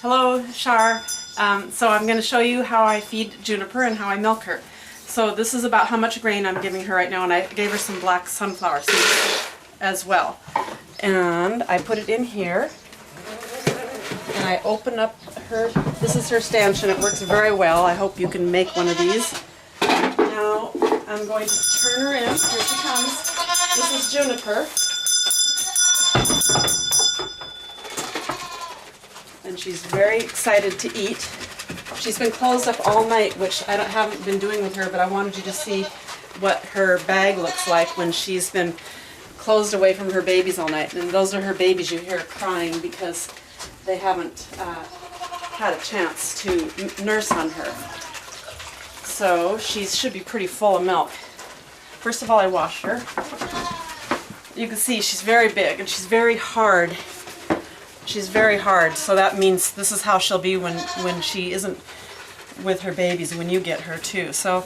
Hello, Shar. So I'm going to show you how I feed Juniper and how I milk her. So this is about how much grain I'm giving her right now, and I gave her some black sunflower seeds as well. And I put it in here, and I open up her, this is her stanchion. It works very well. I hope you can make one of these. Now I'm going to turn her in. Here she comes. This is Juniper. And she's very excited to eat. She's been closed up all night, which haven't been doing with her, but I wanted you to see what her bag looks like when she's been closed away from her babies all night. And those are her babies. You hear crying because they haven't had a chance to nurse on her. So she should be pretty full of milk. First of all, I wash her. You can see she's very big and she's very hard. She's very hard, so that means this is how she'll be when she isn't with her babies, when you get her too. So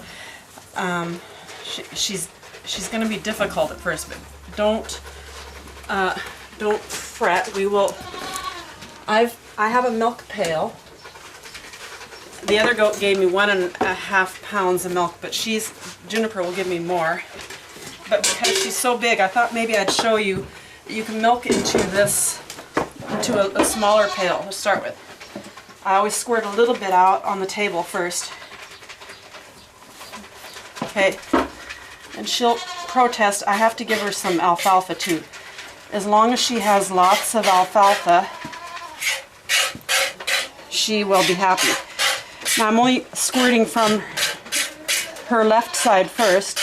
she's going to be difficult at first, but don't fret. We will. I have a milk pail. The other goat gave me 1.5 pounds of milk, but Juniper will give me more. But because she's so big, I thought maybe I'd show you that you can milk into this. To a smaller pail to start with. I always squirt a little bit out on the table first. Okay, and she'll protest. I have to give her some alfalfa too. As long as she has lots of alfalfa, she will be happy. Now I'm only squirting from her left side first,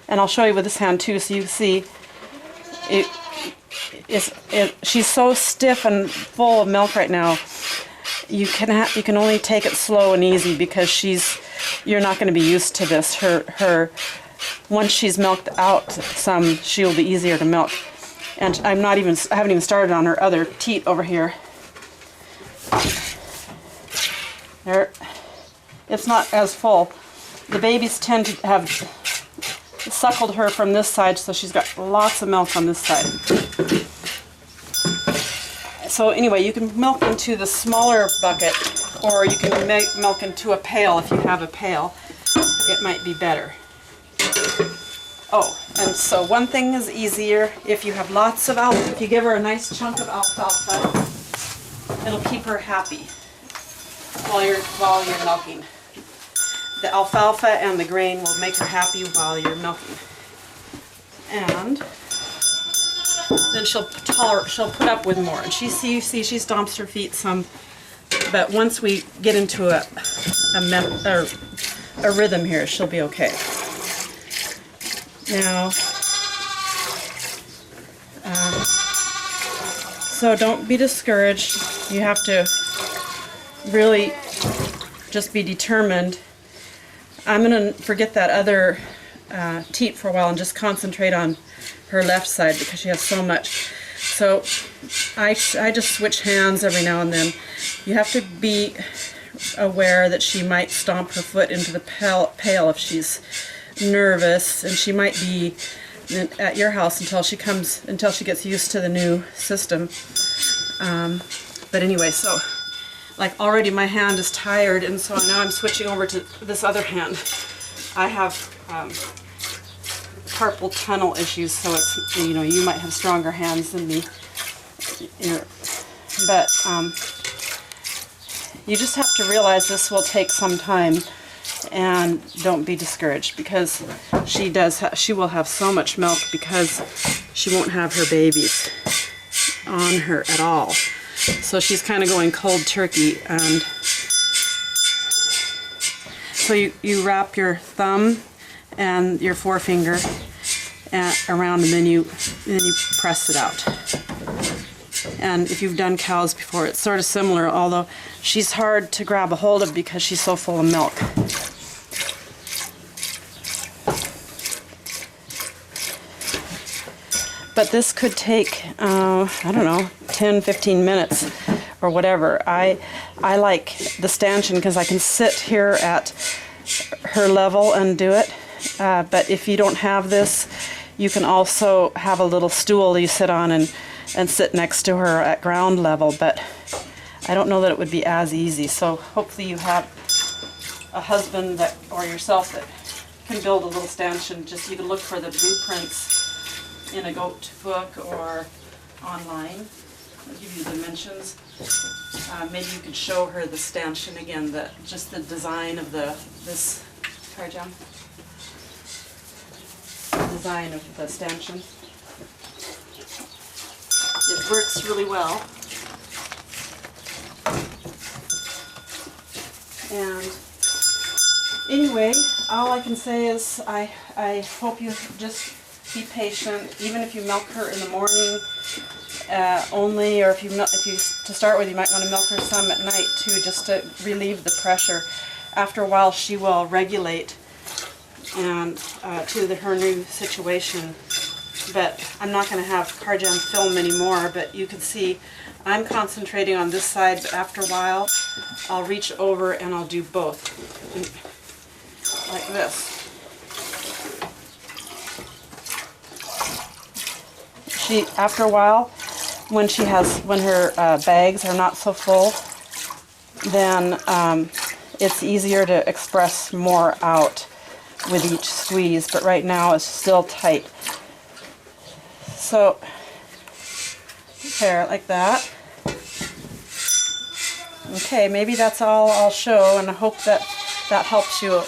and I'll show you with this hand too, so you can see it. She's so stiff and full of milk right now. You can only take it slow and easy because you're not going to be used to this. Once she's milked out some, she'll be easier to milk. And I haven't even started on her other teat over here. There, it's not as full. The babies tend to have suckled her from this side, so she's got lots of milk on this side. So anyway, you can milk into the smaller bucket, or you can milk into a pail if you have a pail. It might be better. Oh, and so one thing is easier if you have lots of alfalfa. If you give her a nice chunk of alfalfa, it'll keep her happy while you're milking. The alfalfa and the grain will make her happy while you're milking. And then she'll put up with more. And you see she stomps her feet some, but once we get into a rhythm here, she'll be okay. Now, so don't be discouraged. You have to really just be determined. I'm going to forget that other teat for a while and just concentrate on her left side because she has so much. So I just switch hands every now and then. You have to be aware that she might stomp her foot into the pail if she's nervous, and she might be at your house until she gets used to the new system. But anyway, so like already my hand is tired, and so now I'm switching over to this other hand. I have carpal tunnel issues, so it's, you might have stronger hands than me. But you just have to realize this will take some time, and don't be discouraged because she will have so much milk because she won't have her babies on her at all. So she's kind of going cold turkey, and so you wrap your thumb and your forefinger around, and then you press it out. And if you've done cows before, it's sort of similar, although she's hard to grab a hold of because she's so full of milk. But this could take, I don't know, 10-15 minutes or whatever. I like the stanchion because I can sit here at her level and do it. But if you don't have this, you can also have a little stool you sit on and and sit next to her at ground level, but I don't know that it would be as easy. So hopefully you have a husband that, or yourself, that can build a little stanchion. Just you can look for the blueprints in a goat book or online. I'll give you the dimensions. Maybe you could show her the stanchion again, just the design of this carjam. Design of the stanchion. It works really well. And anyway, all I can say is I hope you just be patient, even if you milk her in the morning only, or if you to start with, you might want to milk her some at night too, just to relieve the pressure. After a while, she will regulate and to her new situation. But I'm not going to have carjam film anymore, but you can see I'm concentrating on this side, but after a while I'll reach over and I'll do both, like this. After a while, when her bags are not so full, then it's easier to express more out with each squeeze, but right now it's still tight. So, there, like that. Okay, maybe that's all I'll show, and I hope that helps you.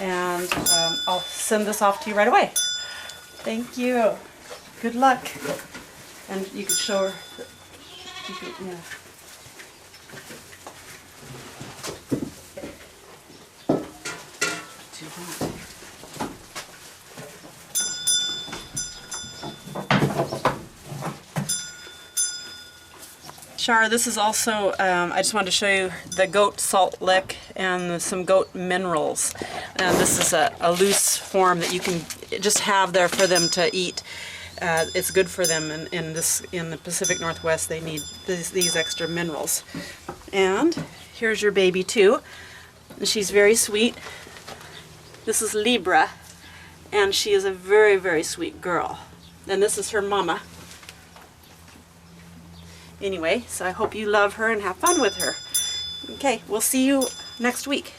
And I'll send this off to you right away. Thank you. Good luck. And you can show her. Yeah. Too hot. Shar, this is also, I just wanted to show you the goat salt lick and some goat minerals. And this is a loose form that you can just have there for them to eat. It's good for them in the Pacific Northwest. They need these extra minerals. And here's your baby too. She's very sweet. This is Libra, and she is a very, very sweet girl. And this is her mama. Anyway, so I hope you love her and have fun with her. Okay, we'll see you next week.